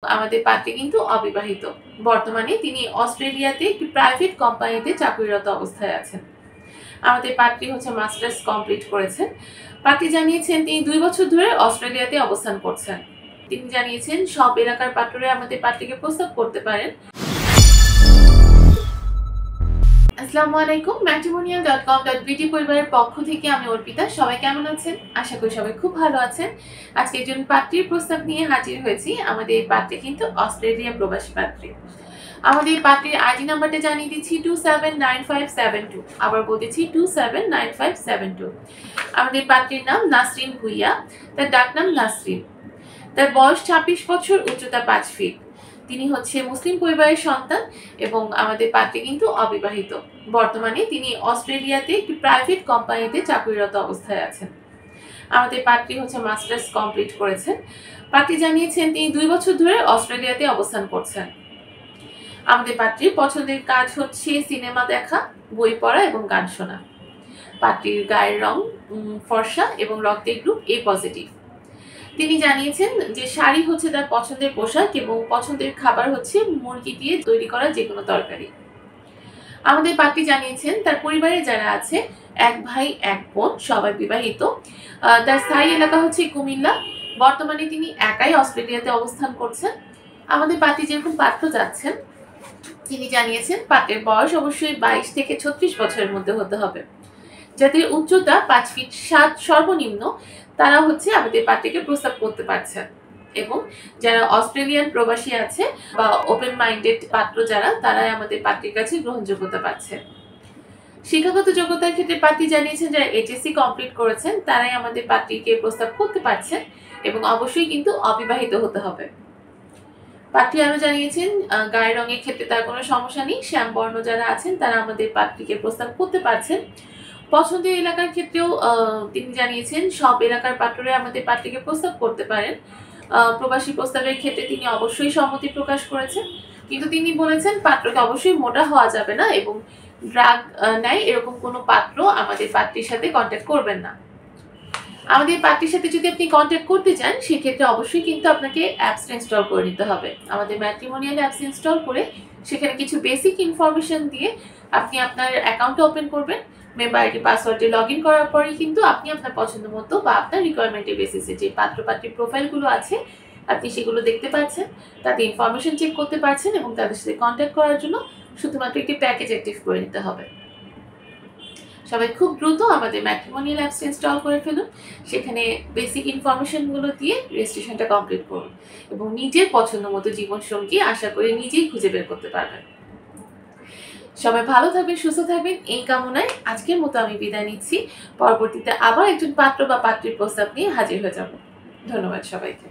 আমাদের পাত্রী কিন্তু অবিবাহিত। বর্তমানে তিনি অস্ট্রেলিয়াতে একটি প্রাইভেট কোম্পানিতে চাকরিরত অবস্থায় আছেন। আমাদের পাত্রী মাস্টার্স কমপ্লিট করেছেন। পাত্রী জানিয়েছেন তিনি ২ বছর ধরে অস্ট্রেলিয়াতে অবস্থান করছেন। তিনি জানিয়েছেন সব এলাকার পাত্ররা আমাদের পাত্রীকে প্রস্তাব করতে পারেন। আসসালামু আলাইকুম। matrimonial.com.bt পরিবারের পক্ষ থেকে আমি অর্পিতা। সবাই কেমন আছেন? আশা করি সবাই খুব ভালো আছেন। আজকে একজন পাত্রীর প্রস্তাব নিয়ে হাজির হয়েছি। আমাদের এই পাত্রী কিন্তু অস্ট্রেলিয়া প্রবাসী পাত্রী। আমাদের এই পাত্রীর আইডি নাম্বারটা জানিয়ে দিচ্ছি 279572। আবার বলতেছি 279572। আমাদের পাত্রীর নাম নাসরিন ভুইয়া। তার ডাকনাম নাসরিন। তার বয়স 26 বছর, উচ্চতা 5 ফিট। তিনি মুসলিম পরিবারের সন্তান এবং আমাদের পাত্রী কিন্তু অবিবাহিত। বর্তমানে তিনি অস্ট্রেলিয়াতে একটি প্রাইভেট কোম্পানিতে চাকরিরত অবস্থায় আছেন। আমাদের পাত্রী মাস্টার্স কমপ্লিট করেছেন। পাত্রী জানিয়েছেন তিনি 2 বছর ধরে অস্ট্রেলিয়াতে অবস্থান করছেন। আমাদের পাত্রীর পছন্দের কাজ সিনেমা দেখা, বই পড়া এবং গান শোনা। পাত্রীর গায়ের রং ফর্সা এবং রক্তের গ্রুপ A পজিটিভ। তিনি জানিয়েছেন যে শাড়ি তার পছন্দের পোশাক এবং পছন্দের খাবার মুরগি দিয়ে তৈরি করা যেকোনো তরকারি। আমাদের পাত্রী জানিয়েছেন তার পরিবারে যারা আছে 1 ভাই 1 বোন, সবাই বিবাহিত। তার স্থায়ী এলাকা কুমিল্লা। বর্তমানে তিনি একাই অস্ট্রেলিয়াতে অবস্থান করছেন। আমাদের পাত্রী যেরকম পাত্র যাচ্ছেন তিনি জানিয়েছেন পাত্রের বয়স অবশ্যই 22 থেকে 36 বছরের মধ্যে হতে হবে। যাদের উচ্চতা 5 ফিট 7 সর্বনিম্ন, তারা আমাদের পাত্রীকে প্রস্তাব করতে পারছেন। এবং যারা অস্ট্রেলিয়ান প্রবাসী আছে বা ওপেন মাইন্ডেড পাত্র যারা, তারাই আমাদের পাত্রীর কাছে গ্রহণযোগ্যতা পাচ্ছে। শিক্ষাগত যোগ্যতার ক্ষেত্রে পাত্রী জানিয়েছেন যারা এইচএসসি কমপ্লিট করেছেন তারাই আমাদের পাত্রীকে প্রস্তাব করতে পারছেন এবং অবশ্যই কিন্তু অবিবাহিত হতে হবে। পাত্রী আরো জানিয়েছেন গায়ের রঙের ক্ষেত্রে তার কোনো সমস্যা নেই। শ্যাম বর্ণ যারা আছেন তারা আমাদের পাত্রীকে প্রস্তাব করতে পারছেন। পছন্দের এলাকার ক্ষেত্রেও তিনি জানিয়েছেন সব এলাকার পাত্ররা আমাদের পাত্রীকে প্রস্তাব করতে পারেন। প্রবাসী প্রস্তাবের ক্ষেত্রে তিনি অবশ্যই সম্মতি প্রকাশ করেছেন, কিন্তু তিনি বলেছেন পাত্রকে অবশ্যই মোটা হওয়া যাবে না এবং ড্রাগ নেয় এরকম কোনো পাত্র আমাদের পাত্রীর সাথে কন্ট্যাক্ট করবেন না। আমাদের পাত্রীর সাথে যদি আপনি কন্ট্যাক্ট করতে চান সেক্ষেত্রে অবশ্যই কিন্তু আপনাকে অ্যাপস ইনস্টল করে নিতে হবে। আমাদের ম্যাট্রিমোনিয়াল অ্যাপস ইনস্টল করে সেখানে কিছু বেসিক ইনফরমেশন দিয়ে আপনি আপনার অ্যাকাউন্ট ওপেন করবেন। মেম্বার আইডি পাসওয়ার্ডে লগ ইন করার পরেই কিন্তু আপনি আপনার পছন্দ মতো বা আপনার রিকোয়ারমেন্টের বেসিসে যে পাত্র পাত্রীর প্রোফাইলগুলো আছে আপনি সেগুলো দেখতে পাচ্ছেন, তাতে ইনফরমেশন চেক করতে পারছেন এবং তাদের সাথে কন্ট্যাক্ট করার জন্য শুধুমাত্র একটি প্যাকেজ অ্যাক্টিভ করে নিতে হবে। সবাই খুব দ্রুত আমাদের ম্যাট্রিমোনিয়াল অ্যাপস ইনস্টল করে ফেলুন। সেখানে বেসিক ইনফরমেশনগুলো দিয়ে রেজিস্ট্রেশনটা কমপ্লিট করুন এবং নিজের পছন্দ মতো জীবনসঙ্গী আশা করি নিজেই খুঁজে বের করতে পারবেন। সবাই ভালো থাকবেন, সুস্থ থাকবেন এই কামনায় আজকের মতো আমি বিদায় নিচ্ছি। পরবর্তীতে আবার একজন পাত্র বা পাত্রীর প্রস্তাব নিয়ে হাজির হয়ে যাব। ধন্যবাদ সবাইকে।